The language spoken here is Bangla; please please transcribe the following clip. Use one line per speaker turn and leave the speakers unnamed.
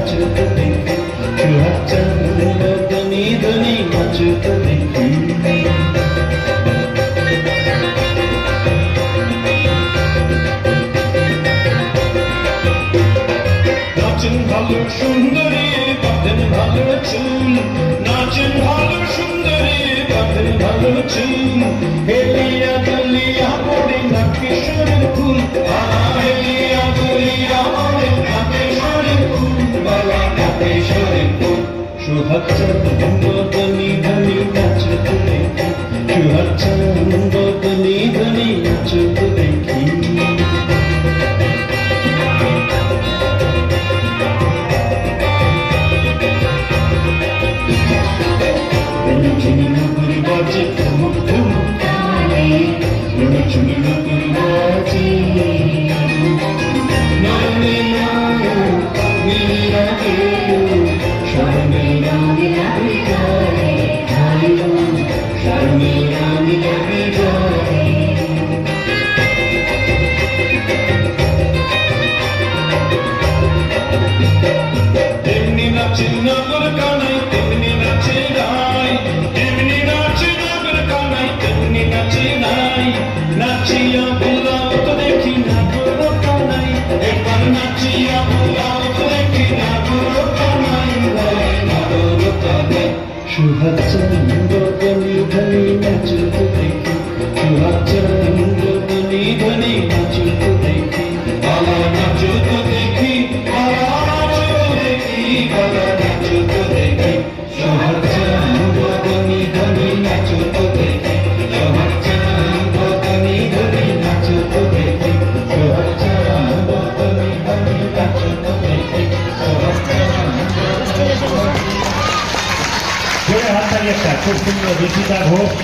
নাচতে দেখি সোহাগ চাঁদ বদনি ধনি নাচতে দেখি নাচেন ভালো সুন্দরী বাঁধেন ভালো চুল নাচেন ভালো সুন্দরী বাঁধেন ভালো চুল হেলিয়া দলিয়া পড়ে না কিশোরের ফুল হেলিয়া দলিয়া পড়ে না কিশোরের ফুল বালা না কিশোরের ফুল সোহাগ চাঁদ বদনি ধনি নাচতে দেখি সোহাগ চাঁদ বদনি ধনি নাচতে দেখি তেমনি নাচে নগর কানাই তেমনি নাচে নাই তেমনি নাচে নগর কানাই তেমনি নাচে নাই নাচিয়া বুলাও তো দেখি নগর কানাই একবার নাচিয়া বুলাও তো দেখি নগর কানাই নগর কানাই সোহাগ চাঁদ বদনি ধনি নাচতে দেখি সোহাগ চাঁদ বদনি ধনি নাচতে দেখি বালা নাচতে দেখি সোহাগ চাঁদ বদনি ধনি নাচতে দেখি সোহাগ চাঁদ বদনি ধনি নাচতে দেখি সোহাগ চাঁদ বদনি ধনি নাচতে দেখি সোহাগ চাঁদ
জোরে হাততালি একটা খুব সুন্দর রুচিতা ঘোষ।